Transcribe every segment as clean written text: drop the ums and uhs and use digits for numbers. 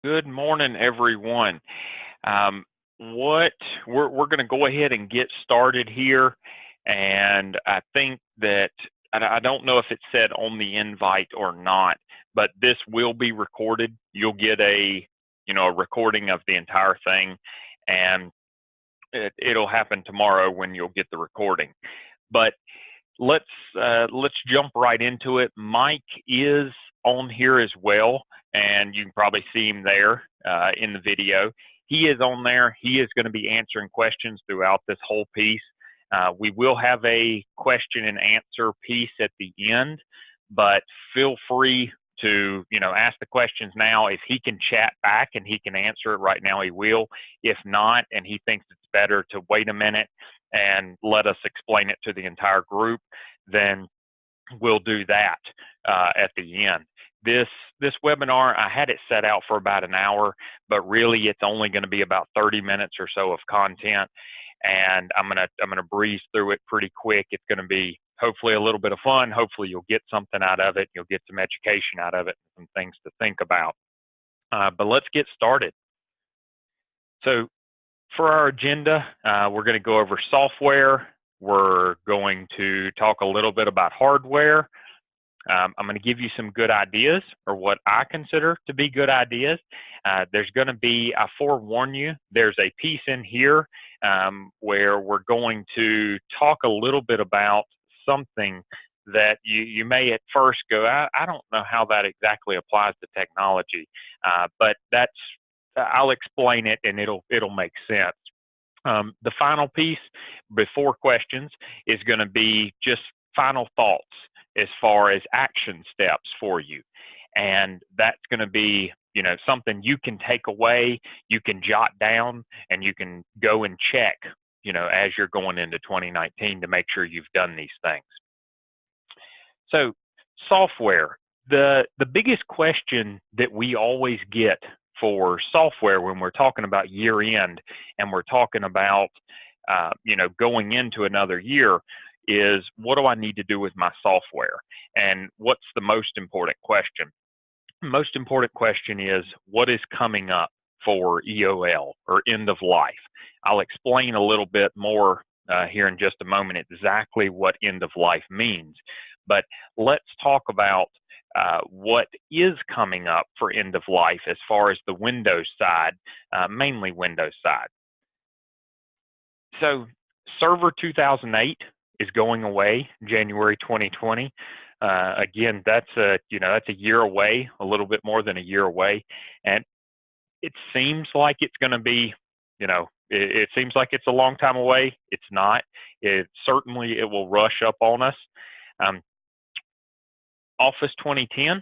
Good morning, everyone. What we're going to go ahead and get started here, and I think that I don't know if it said on the invite or not, but this will be recorded. You'll get a recording of the entire thing, and it'll happen tomorrow when you'll get the recording. But let's jump right into it. Mike is on here as well, and you can probably see him there in the video. He is on there. He is going to be answering questions throughout this whole piece. We will have a question and answer piece at the end, but feel free to ask the questions now. If he can chat back and he can answer it right now, he will. If not, and he thinks it's better to wait a minute and let us explain it to the entire group, then we'll do that at the end. This webinar, I had it set out for about an hour, but really it's only going to be about 30 minutes or so of content, and I'm gonna breeze through it pretty quick. It's going to be hopefully a little bit of fun. Hopefully you'll get something out of it. You'll get some education out of it, some things to think about. But let's get started. So for our agenda, we're going to go over software. We're going to talk a little bit about hardware. I'm going to give you some good ideas, or what I consider to be good ideas. There's going to be, I forewarn you, there's a piece in here where we're going to talk a little bit about something that you may at first go, I don't know how that exactly applies to technology, but I'll explain it and it'll make sense. The final piece before questions is going to be just final thoughts as far as action steps for you. And that's going to be, something you can take away, you can jot down, and you can go and check, as you're going into 2019 to make sure you've done these things. So software, the biggest question that we always get for software when we're talking about year end and we're talking about going into another year is, what do I need to do with my software? And what's the most important question? The most important question is, what is coming up for EOL, or end of life? I'll explain a little bit more here in just a moment exactly what end of life means. But let's talk about what is coming up for end of life as far as the Windows side, mainly Windows side. So Server 2008 is going away January 2020. Again, that's a year away, a little bit more than a year away, and it seems like it's going to be, it seems like it's a long time away. It's not. It will rush up on us. Office 2010,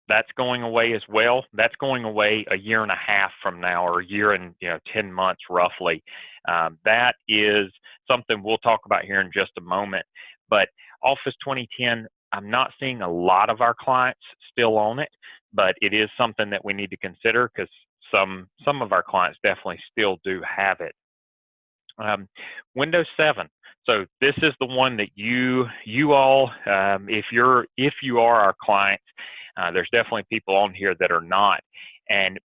that's going away as well. That's going away a year and a half from now, or a year and 10 months roughly. That is something we'll talk about here in just a moment. But Office 2010, I'm not seeing a lot of our clients still on it, but it is something that we need to consider because some of our clients definitely still do have it. Windows 7. So this is the one that you all, if you are our clients, there's definitely people on here that are not,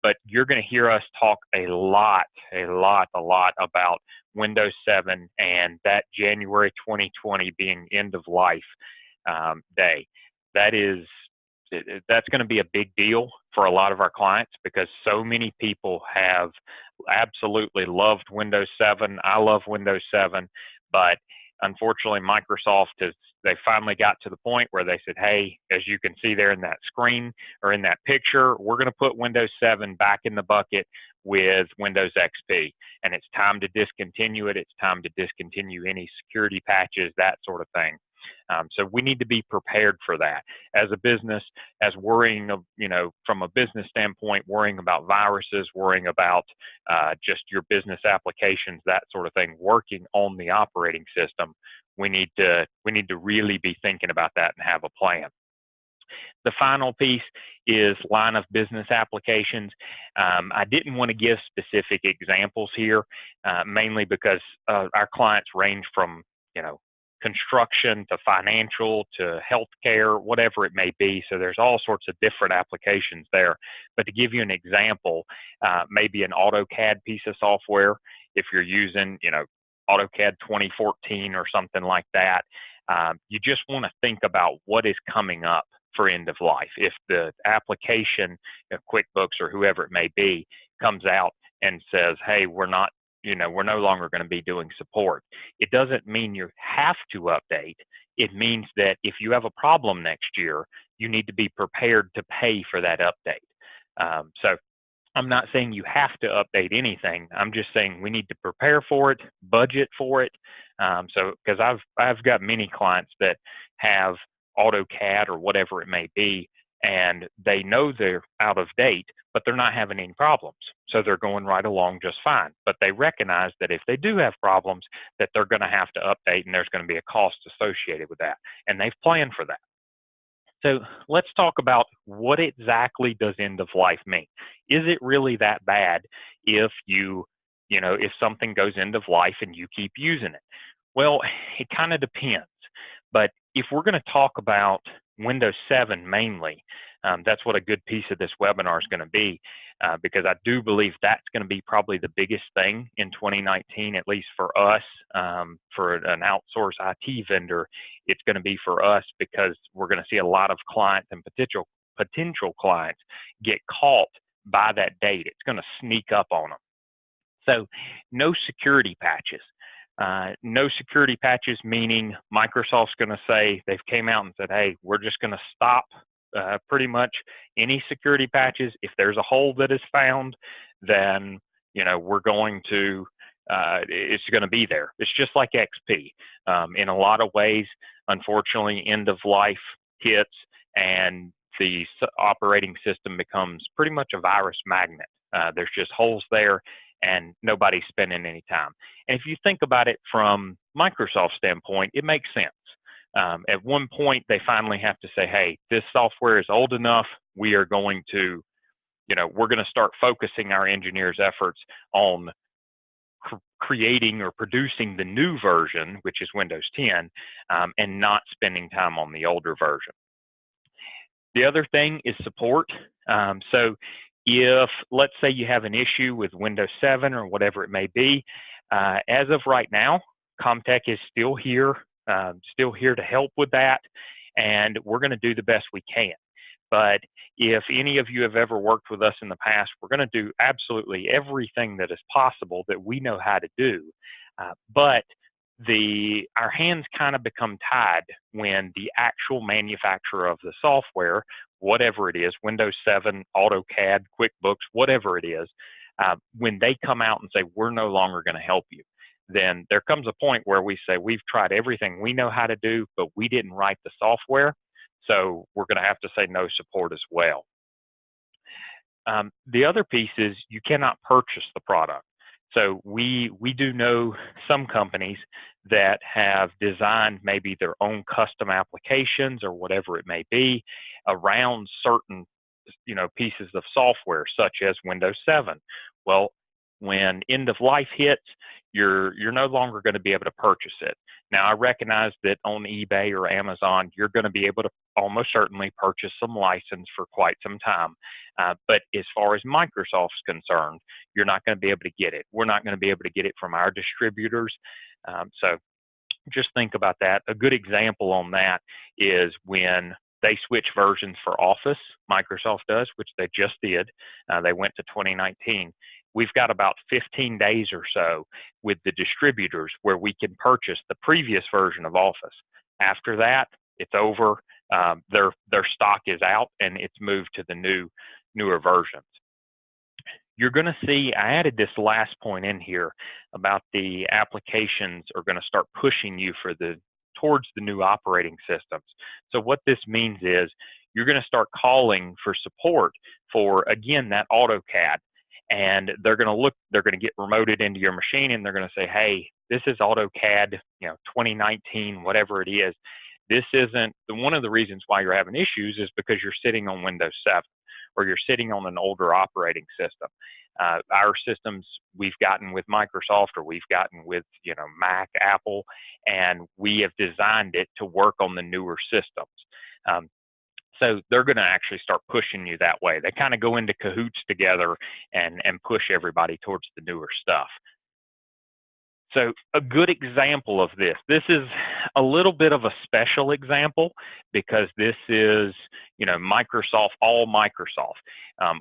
but you're going to hear us talk a lot about Windows 7 and that January 2020 being end of life day. That's going to be a big deal for a lot of our clients because so many people have absolutely loved Windows 7. I love Windows 7, but unfortunately Microsoft they finally got to the point where they said, hey, as you can see there in that screen or in that picture, we're going to put Windows 7 back in the bucket with Windows XP, and it's time to discontinue it. It's time to discontinue any security patches, that sort of thing. So we need to be prepared for that as a business, as worrying of, from a business standpoint, worrying about viruses, worrying about just your business applications, that sort of thing, working on the operating system. We need to really be thinking about that and have a plan. The final piece is line of business applications. I didn't want to give specific examples here, mainly because our clients range from, construction to financial to healthcare, whatever it may be. So there's all sorts of different applications there. But to give you an example, maybe an AutoCAD piece of software, if you're using, AutoCAD 2014 or something like that, you just want to think about what is coming up for end of life. If the application, QuickBooks or whoever it may be, comes out and says, hey, we're no longer going to be doing support. It doesn't mean you have to update. It means that if you have a problem next year, you need to be prepared to pay for that update. So I'm not saying you have to update anything. I'm just saying we need to prepare for it, budget for it. Because I've got many clients that have AutoCAD or whatever it may be, and they know they're out of date, but they're not having any problems. So they're going right along just fine. But they recognize that if they do have problems, that they're going to have to update, and there's going to be a cost associated with that. And they've planned for that. So let's talk about what exactly does end of life mean. Is it really that bad if if something goes end of life and you keep using it? Well, it kind of depends. But if we're going to talk about Windows 7 mainly, that's what a good piece of this webinar is going to be, because I do believe that's going to be probably the biggest thing in 2019, at least for us, for an outsourced IT vendor. It's going to be for us because we're going to see a lot of clients and potential clients get caught by that date. It's going to sneak up on them. So no security patches. No security patches, meaning Microsoft's going to say, they've came out and said, hey, we're just going to stop pretty much any security patches. If there's a hole that is found, then, we're going to, it's going to be there. It's just like XP. In a lot of ways, unfortunately, end of life hits and the operating system becomes pretty much a virus magnet. There's just holes there, and nobody's spending any time. And if you think about it from Microsoft's standpoint, it makes sense. At one point, they finally have to say, hey, this software is old enough. We are going to, we're going to start focusing our engineers' efforts on creating or producing the new version, which is Windows 10, and not spending time on the older version. The other thing is support. So if, let's say you have an issue with Windows 7 or whatever it may be, as of right now, Comtech is still here to help with that, and we're going to do the best we can. But if any of you have ever worked with us in the past, we're going to do absolutely everything that is possible that we know how to do. But our hands kind of become tied when the actual manufacturer of the software, whatever it is, Windows 7, AutoCAD, QuickBooks, whatever it is, when they come out and say, we're no longer going to help you, then there comes a point where we say, we've tried everything we know how to do, but we didn't write the software, so we're going to have to say no support as well. The other piece is you cannot purchase the product. So we do know some companies that have designed maybe their own custom applications or whatever it may be around certain pieces of software, such as Windows 7. Well, when end of life hits, you're no longer going to be able to purchase it. Now, I recognize that on eBay or Amazon, you're going to be able to almost certainly purchase some license for quite some time. But as far as Microsoft's concerned, you're not going to be able to get it. We're not going to be able to get it from our distributors. So just think about that. A good example on that is when they switch versions for Office, Microsoft does, which they just did. They went to 2019. We've got about 15 days or so with the distributors where we can purchase the previous version of Office. After that, it's over. Their stock is out and it's moved to the newer versions. You're going to see, I added this last point in here about the applications are going to start pushing you towards the new operating systems. So what this means is you're going to start calling for support for, again, that AutoCAD. And they're going to get remoted into your machine, and they're going to say, hey, this is AutoCAD, 2019, whatever it is. This isn't one of the reasons why you're having issues is because you're sitting on Windows 7. or you're sitting on an older operating system. Our systems we've gotten with Microsoft, or we've gotten with, Mac, Apple, and we have designed it to work on the newer systems. So they're going to actually start pushing you that way. They kind of go into cahoots together and push everybody towards the newer stuff. So a good example of this is a little bit of a special example, because this is, Microsoft, all Microsoft,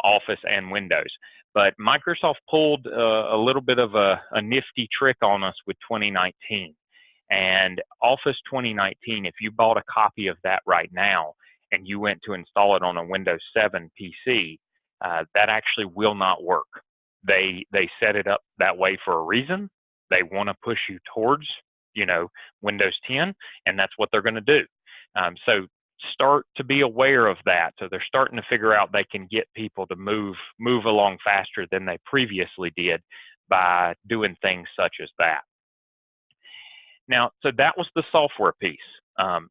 Office and Windows. But Microsoft pulled a little bit of a nifty trick on us with 2019. And Office 2019, if you bought a copy of that right now and you went to install it on a Windows 7 PC, that actually will not work. They set it up that way for a reason. They want to push you towards, Windows 10, and that's what they're going to do. So start to be aware of that. So they're starting to figure out they can get people to move along faster than they previously did by doing things such as that. Now, so that was the software piece.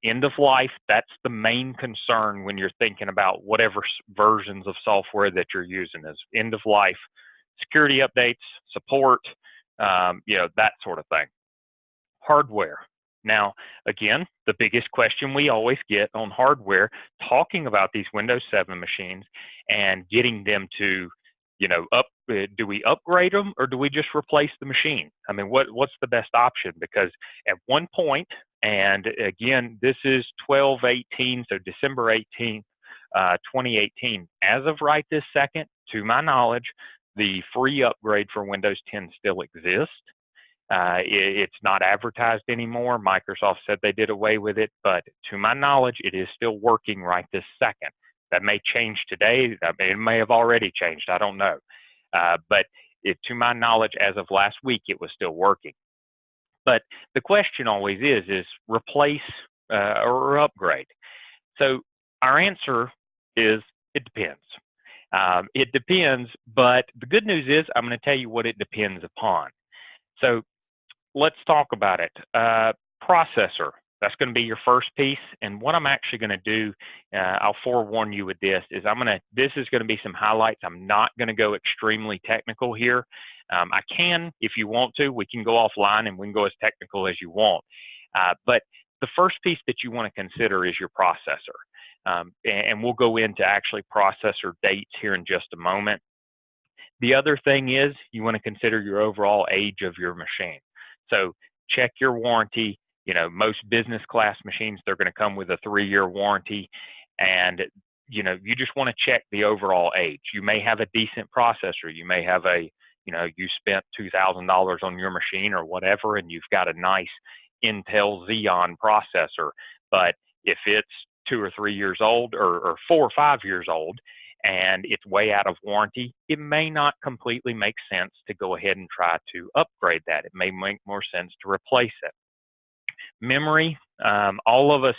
End of life, that's the main concern when you're thinking about whatever versions of software that you're using, is end of life, security updates, support, that sort of thing. Hardware. Now, again, the biggest question we always get on hardware, talking about these Windows 7 machines and getting them to, do we upgrade them, or do we just replace the machine? I mean, what's the best option? Because at one point, and again, this is 12/18, so December 18th, 2018. As of right this second, to my knowledge, the free upgrade for Windows 10 still exists. It's not advertised anymore. Microsoft said they did away with it, but to my knowledge, it is still working right this second. That may change today. It may have already changed. I don't know. But to my knowledge, as of last week, it was still working. But the question always is replace or upgrade. So our answer is it depends. It depends, but the good news is I'm going to tell you what it depends upon. So let's talk about it. Processor, that's going to be your first piece. And what I'm actually going to do, I'll forewarn you with this, is this is going to be some highlights. I'm not going to go extremely technical here. I can, if you want to, we can go offline and we can go as technical as you want. But the first piece that you want to consider is your processor. And we'll go into actually processor dates here in just a moment. The other thing is you want to consider your overall age of your machine. So check your warranty. Most business class machines, they're going to come with a 3-year warranty. And, you just want to check the overall age. You may have a decent processor. You may have you spent $2,000 on your machine or whatever, and you've got a nice Intel Xeon processor. But if it's 2 or 3 years old, or 4 or 5 years old, and it's way out of warranty, it may not completely make sense to go ahead and try to upgrade that. It may make more sense to replace it. Memory, all of us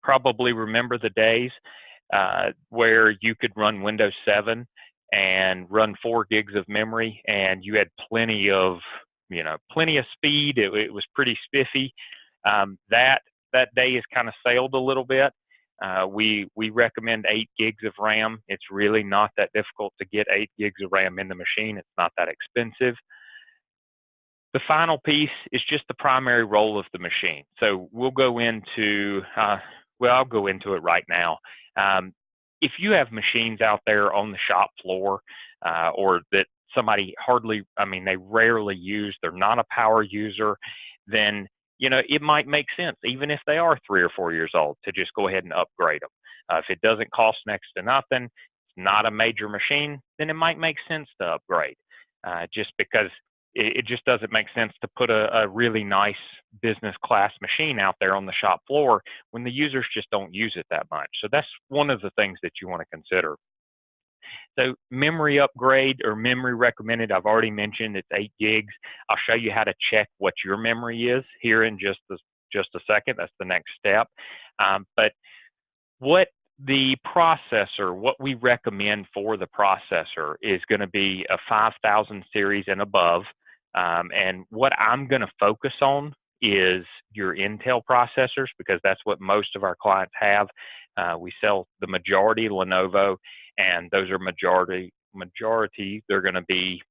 probably remember the days where you could run Windows 7 and run 4 gigs of memory, and you had plenty of speed. It was pretty spiffy. That day has kind of sailed a little bit. We recommend 8 gigs of RAM. It's really not that difficult to get 8 gigs of RAM in the machine. It's not that expensive. The final piece is just the primary role of the machine. So we'll go into, I'll go into it right now. If you have machines out there on the shop floor, or that somebody they rarely use, they're not a power user, then it might make sense, even if they are 3 or 4 years old, to just go ahead and upgrade them. If it doesn't cost next to nothing, it's not a major machine, then it might make sense to upgrade, just because it just doesn't make sense to put a really nice business class machine out there on the shop floor when the users just don't use it that much. So that's one of the things that you want to consider. So memory upgrade or memory recommended, I've already mentioned it's 8 gigs. I'll show you how to check what your memory is here in just a second. That's the next step. But what we recommend for the processor is going to be a 5000 series and above. And what I'm going to focus on is your Intel processors, because that's what most of our clients have. We sell the majority Lenovo, and those are majority. They're going to be,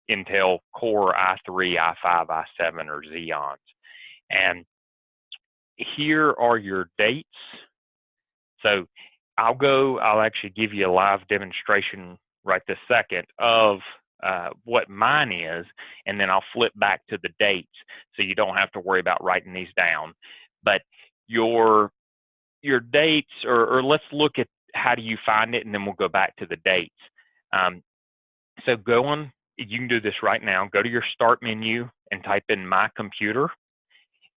Intel Core i3, i5, i7, or Xeons. And here are your dates. So I'll actually give you a live demonstration right this second of what mine is, and then I'll flip back to the dates so you don't have to worry about writing these down. But your dates, or let's look at how do you find it, and then we'll go back to the dates. So you can do this right now. Go to your start menu and type in My Computer.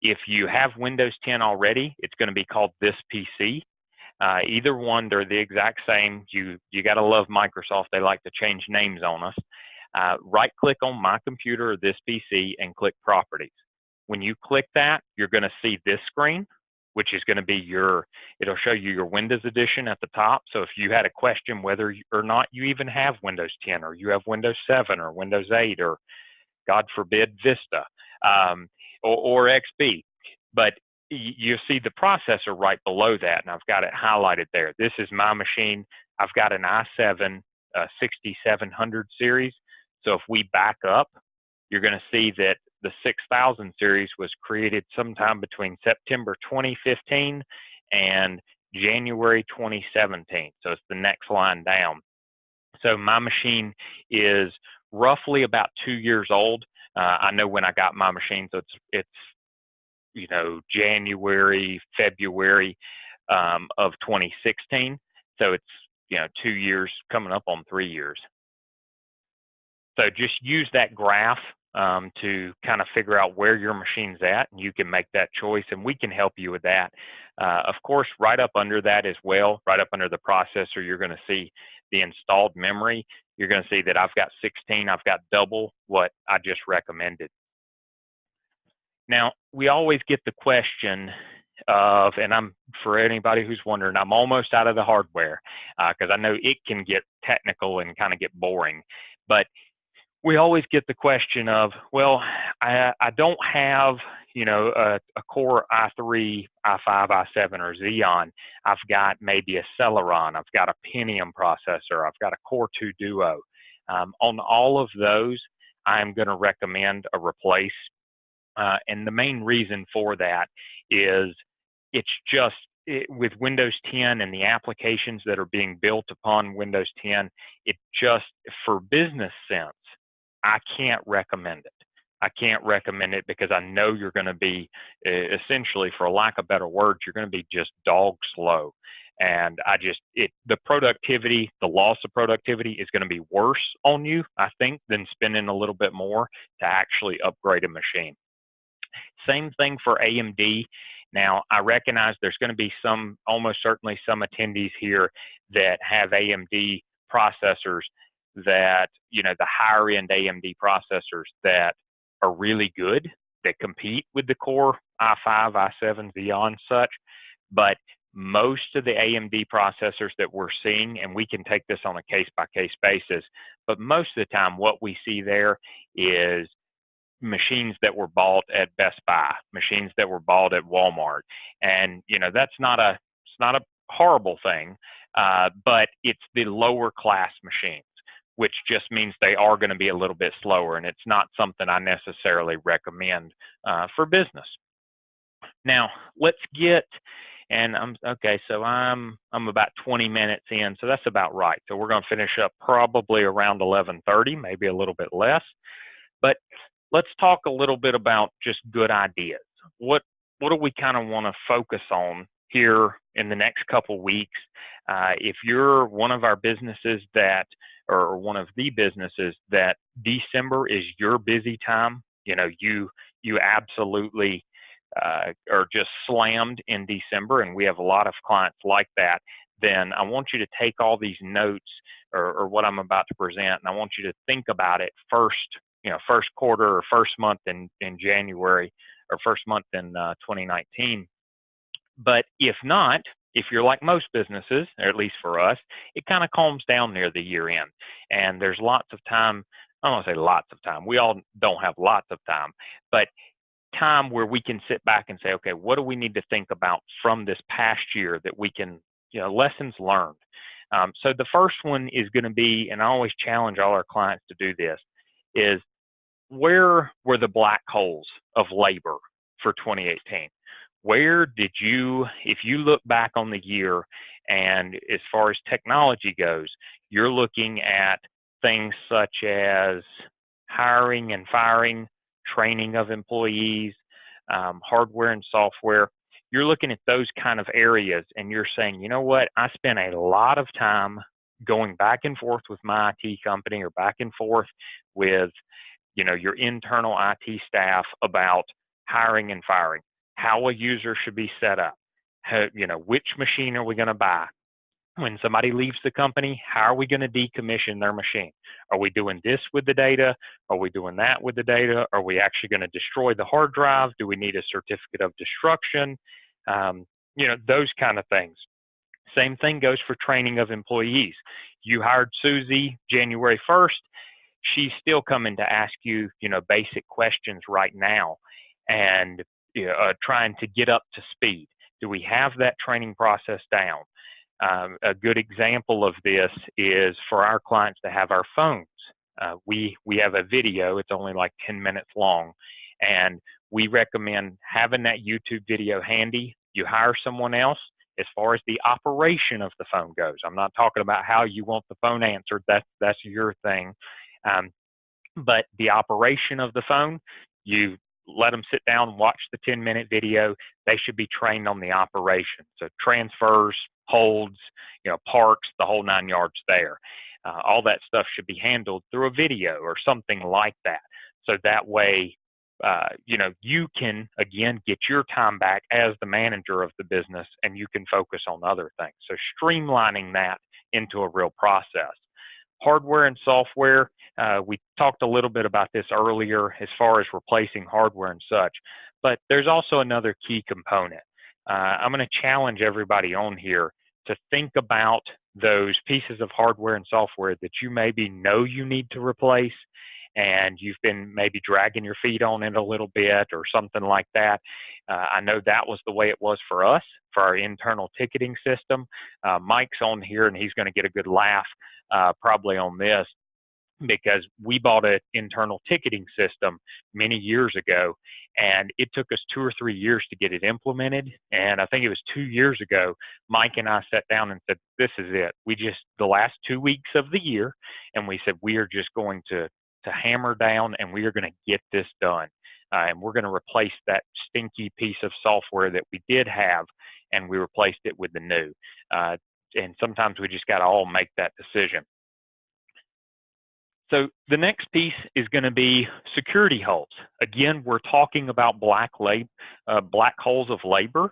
If you have Windows 10 already, it's going to be called This PC. Either one, they're the exact same. You got to love Microsoft. They like to change names on us. Right click on My Computer or This PC and click Properties. When you click that, you're going to see this screen, which is going to be it'll show you your Windows edition at the top. So if you had a question whether or not you even have Windows 10, or you have Windows 7 or Windows 8, or God forbid Vista, or XP, but you see the processor right below that, and I've got it highlighted there. This is my machine. I've got an i7 6700 series. So if we back up, you're going to see that the 6000 series was created sometime between September 2015 and January 2017. So it's the next line down. So my machine is roughly about 2 years old. I know when I got my machine, so it's January, February of 2016. So it's 2 years, coming up on 3 years. So just use that graph to kind of figure out where your machine's at, and you can make that choice, and we can help you with that. Of course, right up under that as well, right up under the processor, you're going to see the installed memory. You're going to see that I've got 16. I've got double what I just recommended. Now, we always get the question of, and for anybody who's wondering, I'm almost out of the hardware because I know it can get technical and kind of get boring, but we always get the question of, well, I don't have, a Core i3, i5, i7, or Xeon. I've got maybe a Celeron. I've got a Pentium processor. I've got a Core 2 Duo. On all of those, I'm going to recommend a replace. And the main reason for that is with Windows 10 and the applications that are being built upon Windows 10, it just, for business sense, I can't recommend it. I can't recommend it because I know you're going to be, essentially, for lack of better words, you're going to be just dog slow. And the productivity, the loss of productivity is going to be worse on you, I think, than spending a little bit more to actually upgrade a machine. Same thing for AMD. Now, I recognize there's going to be almost certainly some attendees here that have AMD processors that, the higher end AMD processors that are really good, that compete with the Core i5, i7, Xeon, such. But most of the AMD processors that we're seeing, and we can take this on a case-by-case basis, but most of the time what we see there is machines that were bought at Best Buy, machines that were bought at Walmart. And, it's not a horrible thing, but it's the lower class machines, which just means they are going to be a little bit slower, and it's not something I necessarily recommend for business. Now, let's get, and I'm about 20 minutes in, so that's about right. So we're going to finish up probably around 11:30, maybe a little bit less. But let's talk a little bit about just good ideas. What do we kind of want to focus on here in the next couple weeks? If you're one of our businesses or one of the businesses that December is your busy time, you absolutely are just slammed in December, and we have a lot of clients like that, then I want you to take all these notes or what I'm about to present, and I want you to think about it first quarter or first month in January, or first month in 2019. But if not, if you're like most businesses, or at least for us, it kind of calms down near the year end, and there's lots of time. I don't want to say lots of time. We all don't have lots of time, but time where we can sit back and say, okay, what do we need to think about from this past year that we can, lessons learned. So the first one is going to be, and I always challenge all our clients to do this, is where were the black holes of labor for 2018? Where did you, if you look back on the year, and as far as technology goes, you're looking at things such as hiring and firing, training of employees, hardware and software. You're looking at those kind of areas and you're saying, you know what, I spent a lot of time going back and forth with my IT company or back and forth with, your internal IT staff about hiring and firing, how a user should be set up, which machine are we going to buy? When somebody leaves the company, how are we going to decommission their machine? Are we doing this with the data? Are we doing that with the data? Are we actually going to destroy the hard drive? Do we need a certificate of destruction? Those kind of things. Same thing goes for training of employees. You hired Susie January 1st. She's still coming to ask you, basic questions right now and trying to get up to speed. Do we have that training process down? A good example of this is for our clients to have our phones. We have a video, it's only like 10 minutes long, and we recommend having that YouTube video handy. You hire someone else. As far as the operation of the phone goes, I'm not talking about how you want the phone answered. That's your thing. But the operation of the phone, you let them sit down and watch the 10-minute video. They should be trained on the operation. So transfers, holds, parks, the whole 9 yards there. All that stuff should be handled through a video or something like that. So that way, you can, again, get your time back as the manager of the business and you can focus on other things. So streamlining that into a real process. Hardware and software, we talked a little bit about this earlier as far as replacing hardware and such, but there's also another key component. I'm going to challenge everybody on here to think about those pieces of hardware and software that you maybe know you need to replace and you've been maybe dragging your feet on it a little bit or something like that. I know that was the way it was for us, for our internal ticketing system. Mike's on here and he's going to get a good laugh probably on this because we bought an internal ticketing system many years ago and it took us 2 or 3 years to get it implemented. And I think it was 2 years ago, Mike and I sat down and said, this is it. The last 2 weeks of the year, and we said, we are just going to hammer down and we are going to get this done. And we're going to replace that stinky piece of software that we did have and we replaced it with the new. And sometimes we just got to all make that decision. So the next piece is going to be security holes. Again, we're talking about black holes of labor,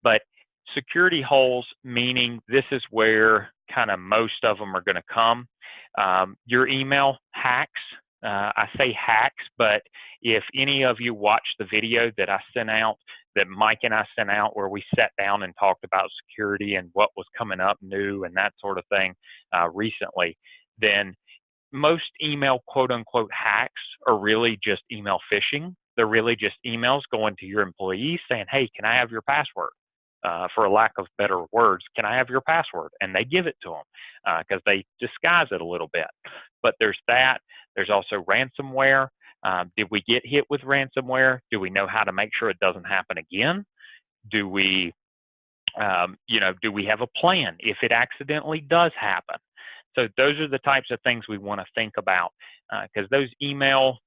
but security holes meaning this is where kind of most of them are going to come. Your email hacks. I say hacks, but if any of you watched the video that I sent out, that Mike and I sent out where we sat down and talked about security and what was coming up new and that sort of thing recently, then most email quote unquote hacks are really just email phishing. They're really just emails going to your employees saying, hey, can I have your password? For a lack of better words, can I have your password? And they give it to them because they disguise it a little bit. But there's that. There's also ransomware. Did we get hit with ransomware? Do we know how to make sure it doesn't happen again? Do we have a plan if it accidentally does happen? So those are the types of things we want to think about because those email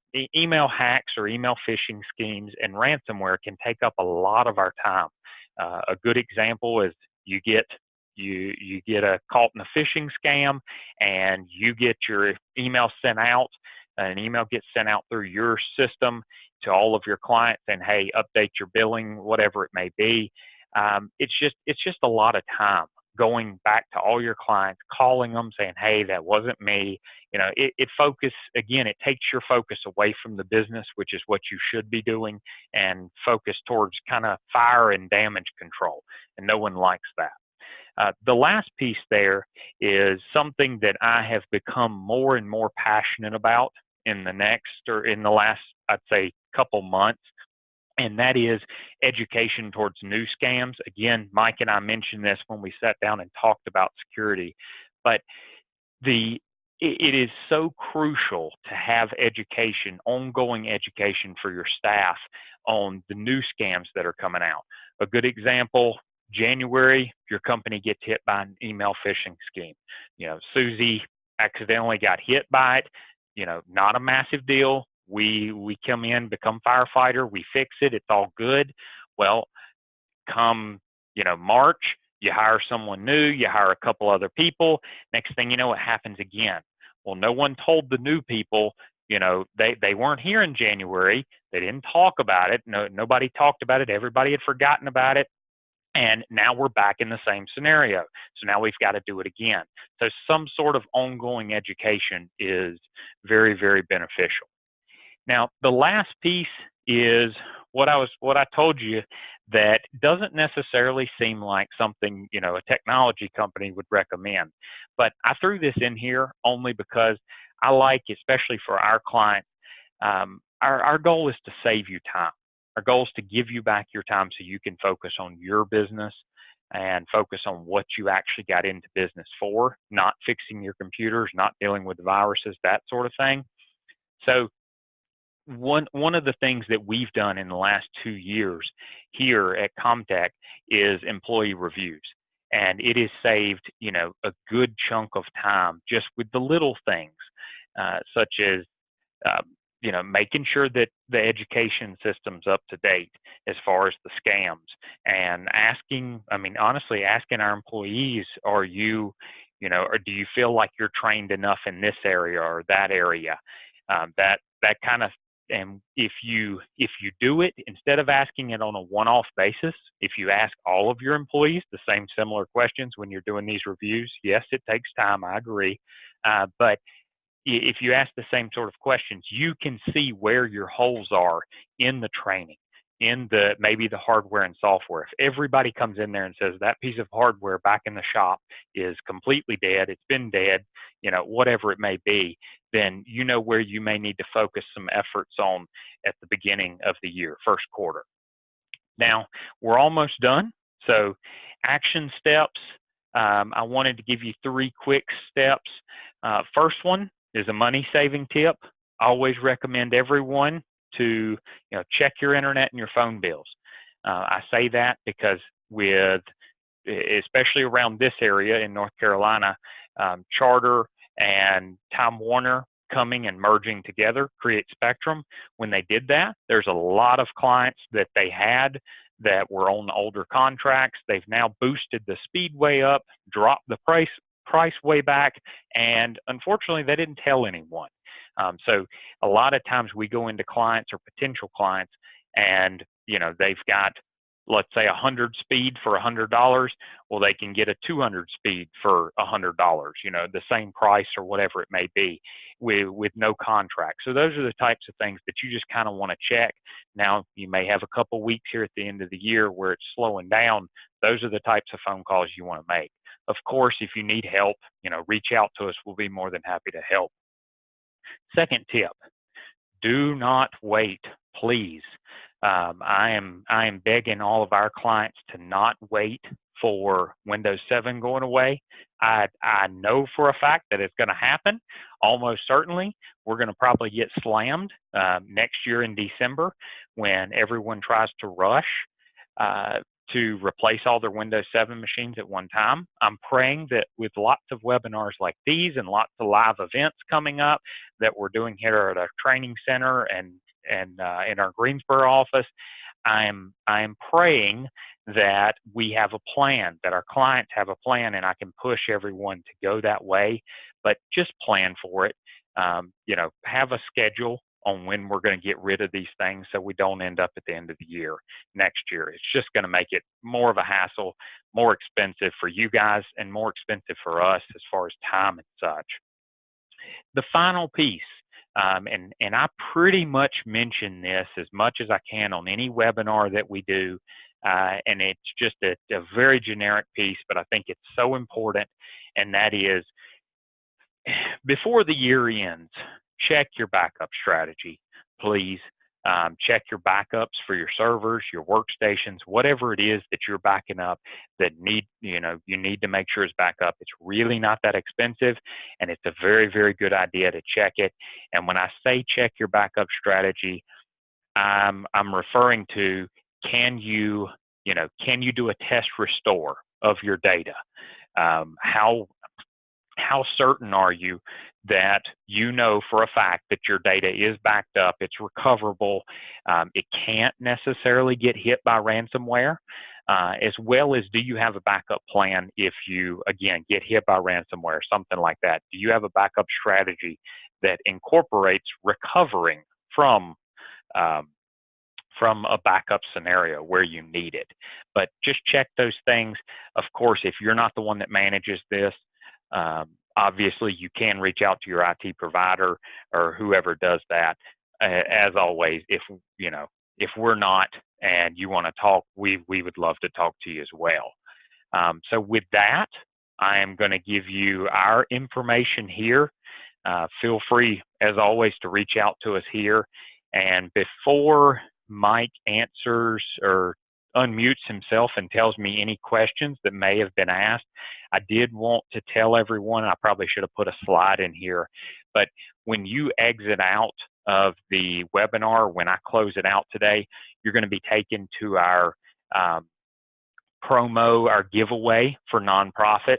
hacks or email phishing schemes and ransomware can take up a lot of our time. A good example is you get caught in a phishing scam and you get your email sent out. An email gets sent out through your system to all of your clients saying, hey, update your billing, whatever it may be. It's just a lot of time going back to all your clients, calling them, saying, hey, that wasn't me. It takes your focus away from the business, which is what you should be doing, and focus towards kind of fire and damage control. And no one likes that. The last piece there is something that I have become more and more passionate about in the last, I'd say, couple months. and that is education towards new scams. Again, Mike and I mentioned this when we sat down and talked about security, but it is so crucial to have education, ongoing education for your staff on the new scams that are coming out. A good example, January, your company gets hit by an email phishing scheme. Susie accidentally got hit by it. Not a massive deal. We come in, become firefighter, we fix it, it's all good. Well, come March, you hire someone new, you hire a couple other people. Next thing you know, it happens again. Well, no one told the new people. They weren't here in January. They didn't talk about it. Nobody talked about it. Everybody had forgotten about it. And now we're back in the same scenario. So now we've got to do it again. So some sort of ongoing education is very, very beneficial. Now, the last piece is what I told you, that doesn't necessarily seem like something, a technology company would recommend. But I threw this in here only because I like, especially for our clients, our goal is to save you time. Our goal is to give you back your time so you can focus on your business and focus on what you actually got into business for, not fixing your computers, not dealing with viruses, that sort of thing. So one of the things that we've done in the last 2 years here at Comtech is employee reviews. And it has saved, a good chunk of time just with the little things, such as, making sure that the education system's up to date as far as the scams, and honestly asking our employees, or do you feel like you're trained enough in this area or that area? That kind of, and if you do it, instead of asking it on a one-off basis, if you ask all of your employees the same similar questions when you're doing these reviews, yes, it takes time, I agree, but if you ask the same sort of questions, you can see where your holes are in the training, in maybe the hardware and software. If everybody comes in there and says that piece of hardware back in the shop is completely dead, it's been dead, whatever it may be, then you know where you may need to focus some efforts on at the beginning of the year, first quarter. Now, we're almost done. So action steps, I wanted to give you 3 quick steps. First one is a money-saving tip. I always recommend everyone to check your internet and your phone bills. I say that because especially around this area in North Carolina, Charter and Time Warner coming and merging together create Spectrum. When they did that, there's a lot of clients that they had that were on older contracts. They've now boosted the speed way up, dropped the price way back, and unfortunately they didn't tell anyone. So a lot of times we go into clients or potential clients and they've got, let's say, 100 speed for $100. Well, they can get a 200 speed for $100, the same price or whatever it may be with no contract. So those are the types of things that you just kind of want to check. Now, you may have a couple weeks here at the end of the year where it's slowing down. Those are the types of phone calls you want to make. Of course, if you need help, reach out to us. We'll be more than happy to help. Second tip, do not wait, please. I am begging all of our clients to not wait for Windows 7 going away. I know for a fact that it's going to happen. Almost certainly, we're going to probably get slammed next year in December when everyone tries to rush to replace all their Windows 7 machines at one time. I'm praying that with lots of webinars like these and lots of live events coming up that we're doing here at our training center and in our Greensboro office, I am praying that we have a plan, that our clients have a plan, and I can push everyone to go that way. But just plan for it. Have a schedule on when we're going to get rid of these things so we don't end up at the end of the year next year. It's just going to make it more of a hassle, more expensive for you guys, and more expensive for us as far as time and such. The final piece, and I pretty much mention this as much as I can on any webinar that we do, and it's just a very generic piece, but I think it's so important, and that is, before the year ends, check your backup strategy, please. Check your backups for your servers, your workstations, whatever it is that you're backing up that you need to make sure it's back up. It's really not that expensive, and it's a very, very good idea to check it. And when I say check your backup strategy, I'm referring to, can you do a test restore of your data? How certain are you that you know for a fact that your data is backed up, it's recoverable, it can't necessarily get hit by ransomware, as well as, do you have a backup plan if you, again, get hit by ransomware, something like that? Do you have a backup strategy that incorporates recovering from a backup scenario where you need it? But just check those things. Of course, if you're not the one that manages this, obviously you can reach out to your IT provider or whoever does that. As always, if we're not and you want to talk, we would love to talk to you as well. So with that, I am going to give you our information here. Feel free, as always, to reach out to us here. And before Mike answers or unmutes himself and tells me any questions that may have been asked, I did want to tell everyone, I probably should have put a slide in here, but when you exit out of the webinar, when I close it out today, you're going to be taken to our promo, our giveaway for nonprofits.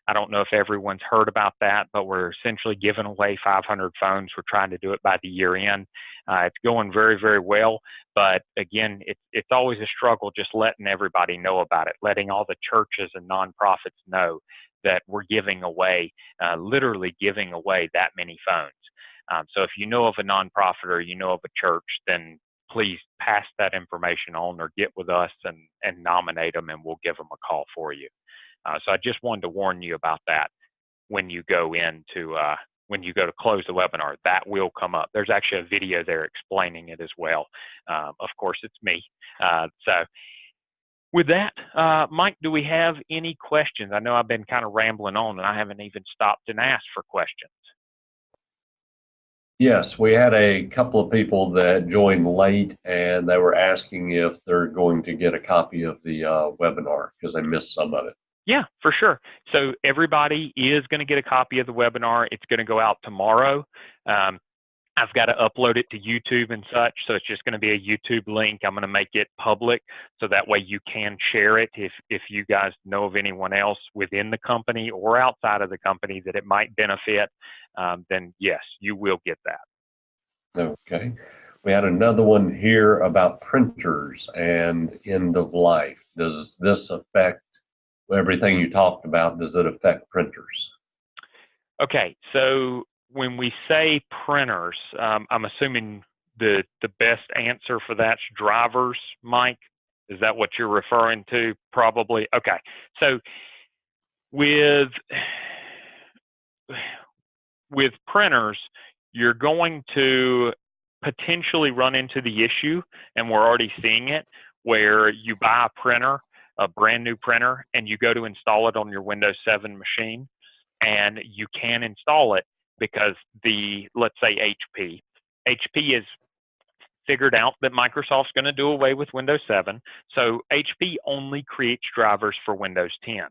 I don't know if everyone's heard about that, but we're essentially giving away 500 phones. We're trying to do it by the year end. It's going very, very well. But again, it's always a struggle just letting everybody know about it, letting all the churches and nonprofits know that we're giving away, literally giving away that many phones. So if you know of a nonprofit or you know of a church, then please pass that information on or get with us and nominate them, and we'll give them a call for you. So I just wanted to warn you about that when you go to close the webinar. That will come up. There's actually a video there explaining it as well. Of course, it's me. So with that, Mike, do we have any questions? I know I've been kind of rambling on, and I haven't even stopped and asked for questions. Yes, we had a couple of people that joined late, and they were asking if they're going to get a copy of the webinar because they missed some of it. Yeah, for sure. So everybody is going to get a copy of the webinar. It's going to go out tomorrow. I've got to upload it to YouTube and such, so it's just going to be a YouTube link. I'm going to make it public so that way you can share it if you guys know of anyone else within the company or outside of the company that it might benefit, then yes, you will get that. Okay. We had another one here about printers and end of life. Does this affect everything you talked about? Does it affect printers? Okay, so when we say printers, I'm assuming the best answer for that's drivers, Mike? Is that what you're referring to? Probably. Okay, so with printers, you're going to potentially run into the issue, and we're already seeing it, where you buy a printer, a brand new printer, and you go to install it on your Windows 7 machine, and you can install it because let's say HP has figured out that Microsoft's going to do away with Windows 7, so HP only creates drivers for Windows 10,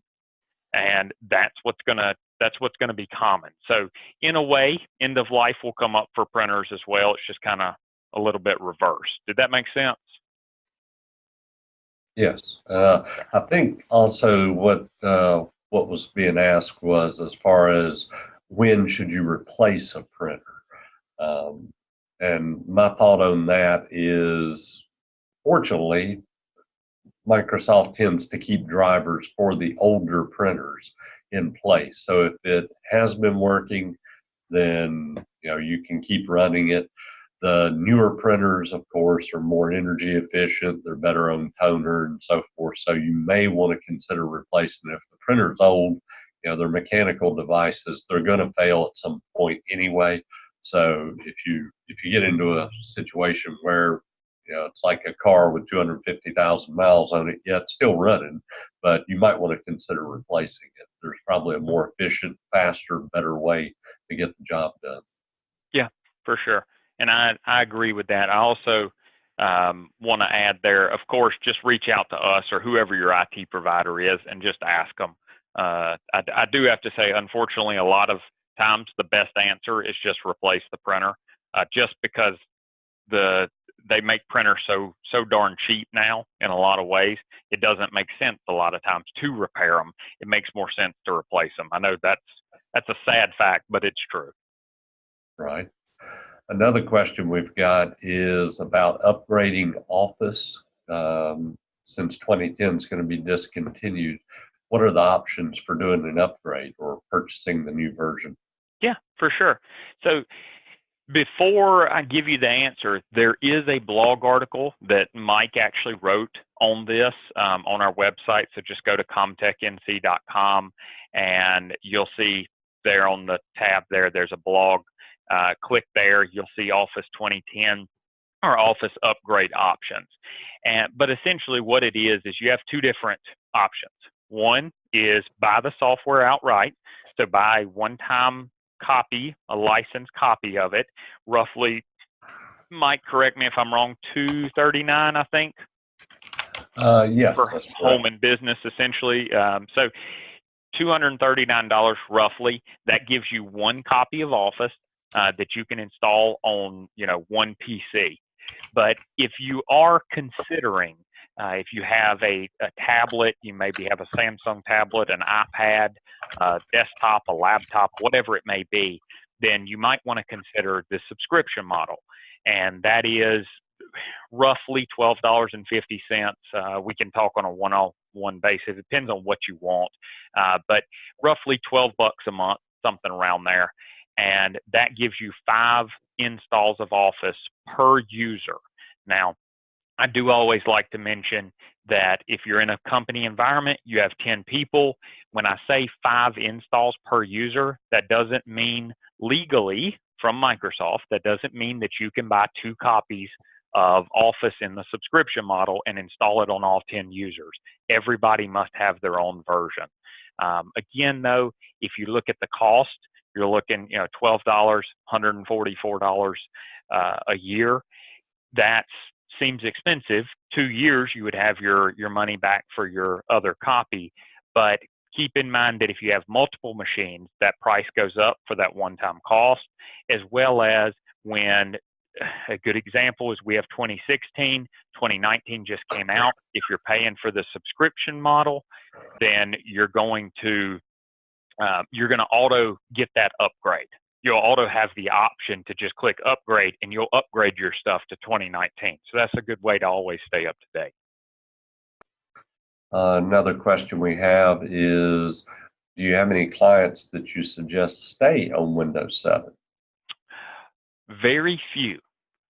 and that's what's going to be common. So in a way, end of life will come up for printers as well. It's just kind of a little bit reversed. Did that make sense? Yes. I think also what was being asked was as far as when should you replace a printer? And my thought on that is, fortunately, Microsoft tends to keep drivers for the older printers in place. So if it has been working, then you can keep running it. The newer printers, of course, are more energy efficient. They're better on toner and so forth. So you may want to consider replacing it. If the printer's old, they're mechanical devices. They're going to fail at some point anyway. So if you get into a situation where it's like a car with 250,000 miles on it, yeah, it's still running, but you might want to consider replacing it. There's probably a more efficient, faster, better way to get the job done. Yeah, for sure. And I agree with that. I also, want to add there, of course, just reach out to us or whoever your IT provider is and just ask them. I do have to say, unfortunately, a lot of times the best answer is just replace the printer, just because they make printers so darn cheap now in a lot of ways. It doesn't make sense a lot of times to repair them. It makes more sense to replace them. I know that's a sad fact, but it's true. Right. Another question we've got is about upgrading Office. Since 2010 is going to be discontinued, what are the options for doing an upgrade or purchasing the new version? Yeah, for sure. So before I give you the answer, there is a blog article that Mike actually wrote on this on our website. So just go to comtechnc.com and you'll see there on the tab there's a blog. Click there, you'll see Office 2010 or Office upgrade options. But essentially what it is you have two different options. One is buy the software outright. So buy one-time copy, a licensed copy of it, roughly, Mike, correct me if I'm wrong, $239, I think. Yes, for home and business, essentially. So $239 roughly. That gives you one copy of Office that you can install on, one PC. But if you are considering, if you have a tablet, you maybe have a Samsung tablet, an iPad, a desktop, a laptop, whatever it may be, then you might want to consider the subscription model. And that is roughly $12.50. We can talk on a one-on-one basis. It depends on what you want, but roughly $12 a month, something around there. And that gives you 5 installs of Office per user. Now, I do always like to mention that if you're in a company environment, you have 10 people. When I say 5 installs per user, that doesn't mean legally from Microsoft, that doesn't mean that you can buy 2 copies of Office in the subscription model and install it on all 10 users. Everybody must have their own version. Again, though, if you look at the cost, you're looking, $12, $144 a year. That seems expensive. 2 years, you would have your money back for your other copy. But keep in mind that if you have multiple machines, that price goes up for that one-time cost, as well as when a good example is we have 2016, 2019 just came out. If you're paying for the subscription model, then you're going to auto get that upgrade. You'll auto have the option to just click upgrade and you'll upgrade your stuff to 2019. So that's a good way to always stay up to date. Another question we have is, do you have any clients that you suggest stay on Windows 7? Very few.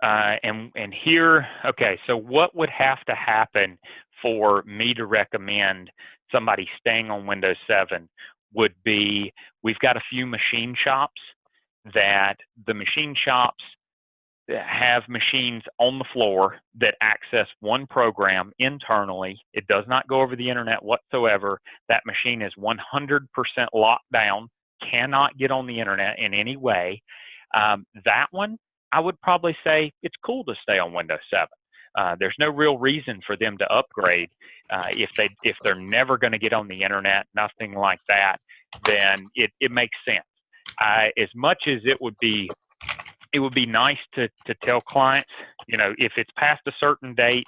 And here, okay, so what would have to happen for me to recommend somebody staying on Windows 7 would be, we've got a few machine shops that the machine shops have machines on the floor that access one program internally. It does not go over the internet whatsoever. That machine is 100% locked down, cannot get on the internet in any way. That one, I would probably say it's cool to stay on Windows 7. There's no real reason for them to upgrade if they're never going to get on the internet, nothing like that. Then it makes sense. As much as it would be nice to tell clients, if it's past a certain date,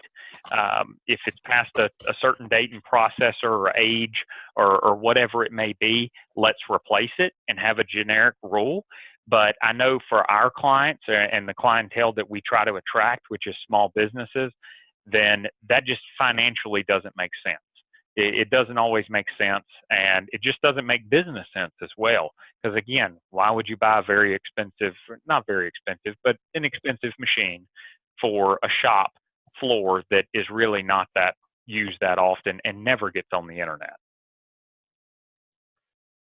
if it's past a certain date and processor or age or whatever it may be, let's replace it and have a generic rule. But I know for our clients and the clientele that we try to attract, which is small businesses, then that just financially doesn't make sense. It doesn't always make sense, and it just doesn't make business sense as well. Because again, why would you buy a very expensive, not very expensive, but an expensive machine for a shop floor that is really not that used that often and never gets on the internet?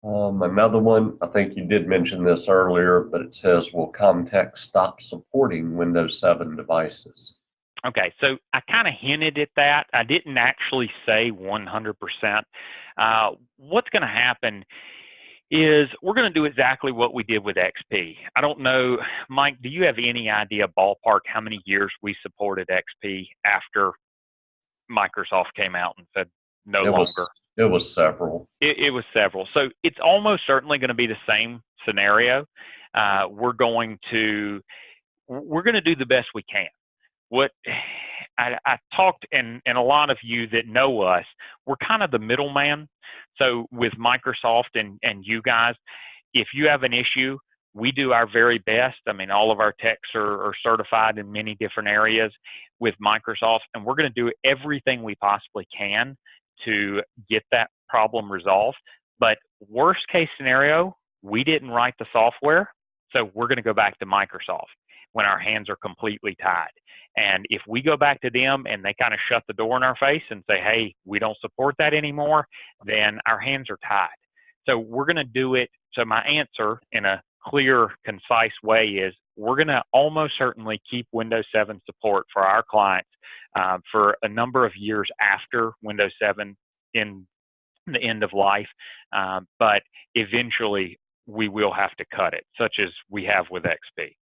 Another one, I think you did mention this earlier, but it says, will Comtech stop supporting Windows 7 devices? Okay, so I kind of hinted at that. I didn't actually say 100%. What's going to happen is we're going to do exactly what we did with XP. I don't know, Mike, do you have any idea ballpark how many years we supported XP after Microsoft came out and said no longer? It was several. It was several. So it's almost certainly going to be the same scenario. We're going to do the best we can. What I talked, and a lot of you that know us, we're kind of the middleman. So with Microsoft and you guys, if you have an issue, we do our very best. I mean, all of our techs are certified in many different areas with Microsoft, and we're going to do everything we possibly can to get that problem resolved. But worst case scenario, we didn't write the software, so we're going to go back to Microsoft when our hands are completely tied. And if we go back to them and they kind of shut the door in our face and say, hey, we don't support that anymore, then our hands are tied. So we're going to do it. So my answer in a clear, concise way is we're going to almost certainly keep Windows 7 support for our clients for a number of years after Windows 7 in the end of life. But eventually we will have to cut it, such as we have with XP.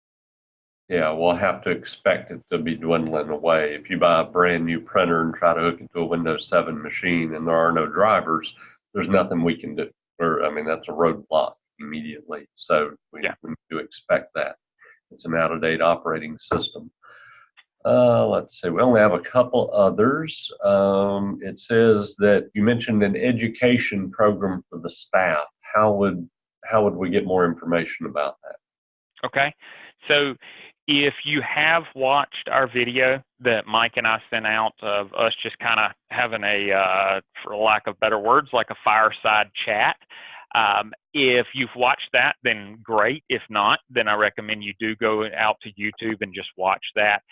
Yeah, we'll have to expect it to be dwindling away. If you buy a brand new printer and try to hook it to a Windows 7 machine and there are no drivers, there's nothing we can do. Or, I mean, that's a roadblock immediately. So we need to expect that. It's an out-of-date operating system. Let's see, we only have a couple others. It says that you mentioned an education program for the staff. How would we get more information about that? Okay, so if you have watched our video that Mike and I sent out of us just kind of having a, for lack of better words, like a fireside chat, if you've watched that, then great. If not, then I recommend you do go out to YouTube and just watch that,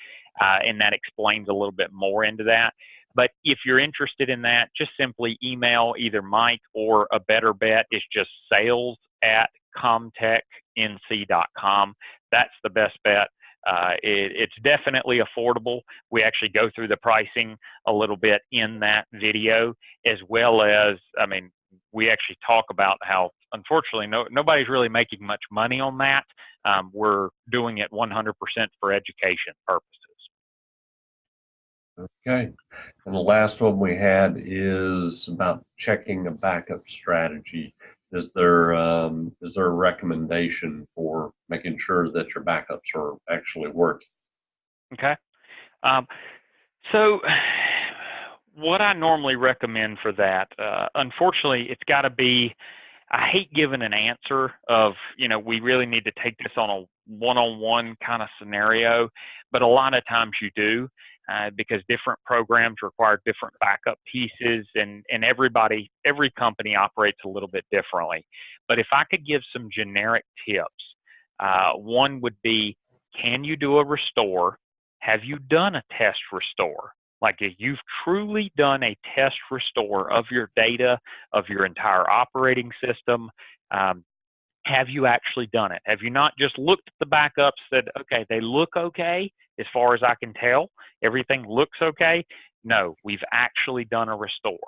and that explains a little bit more into that. But if you're interested in that, just simply email either Mike, or a better bet is just sales@comtechnc.com. That's the best bet. It's definitely affordable. We actually go through the pricing a little bit in that video, as well as, I mean, we actually talk about how, unfortunately, nobody's really making much money on that. We're doing it 100% for education purposes. Okay, and the last one we had is about checking a backup strategy. Is there a recommendation for making sure that your backups are actually working? Okay. So what I normally recommend for that, unfortunately, it's got to be, I hate giving an answer of, we really need to take this on a one-on-one kind of scenario, but a lot of times you do, because different programs require different backup pieces, and every company operates a little bit differently. But if I could give some generic tips, one would be, can you do a restore? Have you done a test restore? Like, if you've truly done a test restore of your data, of your entire operating system, have you actually done it? Have you not just looked at the backups, said, okay, they look okay as far as I can tell, everything looks okay? No, we've actually done a restore.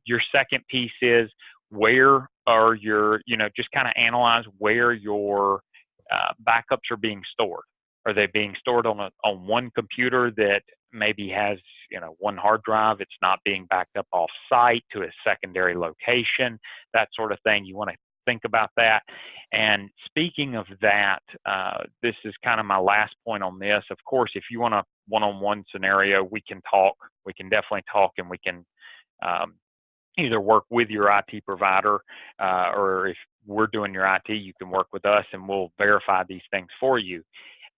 Your second piece is, where are your, just kind of analyze where your backups are being stored. Are they being stored on one computer that maybe has, one hard drive? It's not being backed up off site to a secondary location, that sort of thing. You want to think about that. And speaking of that, this is kind of my last point on this. Of course, if you want a one-on-one scenario, we can talk. We can definitely talk, and we can either work with your IT provider, or if we're doing your IT, you can work with us and we'll verify these things for you.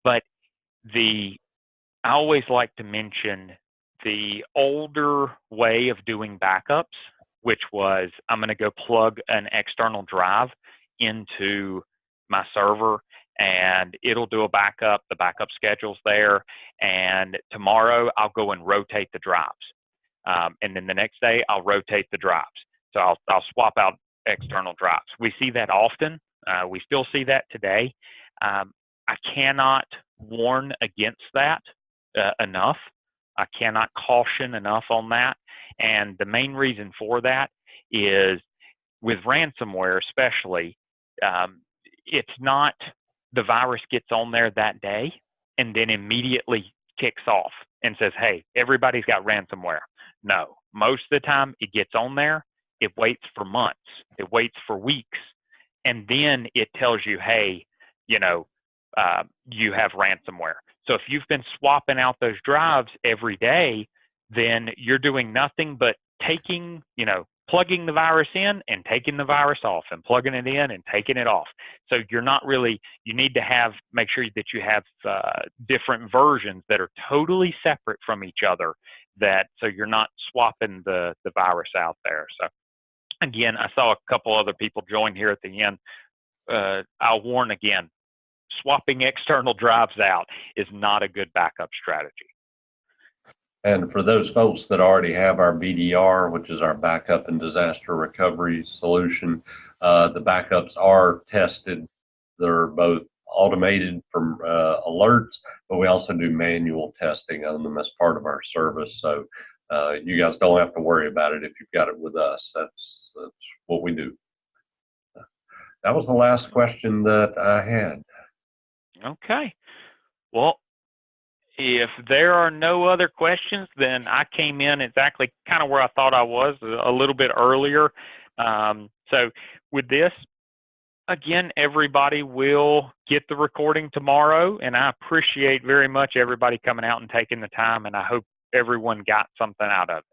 But I always like to mention the older way of doing backups, which was, I'm going to go plug an external drive into my server and it'll do a backup. The backup schedule's there, and tomorrow I'll go and rotate the drives. And then the next day I'll rotate the drives. So I'll swap out external drives. We see that often. We still see that today. I cannot warn against that enough. I cannot caution enough on that. And the main reason for that is with ransomware especially, it's not the virus gets on there that day and then immediately kicks off and says, hey, everybody's got ransomware. No, most of the time it gets on there, it waits for months, it waits for weeks, and then it tells you, hey, you have ransomware. So if you've been swapping out those drives every day, then you're doing nothing but plugging the virus in and taking the virus off, and plugging it in and taking it off. So you're not really, you need to make sure that you have different versions that are totally separate from each other, so you're not swapping the virus out there. So again, I saw a couple other people join here at the end. I'll warn again, swapping external drives out is not a good backup strategy. And for those folks that already have our BDR, which is our backup and disaster recovery solution, the backups are tested. They're both automated from alerts, but we also do manual testing on them as part of our service. So you guys don't have to worry about it if you've got it with us. That's what we do. That was the last question that I had. Okay. Well, if there are no other questions, then I came in exactly kind of where I thought I was, a little bit earlier. So with this, again, everybody will get the recording tomorrow, and I appreciate very much everybody coming out and taking the time, and I hope everyone got something out of it.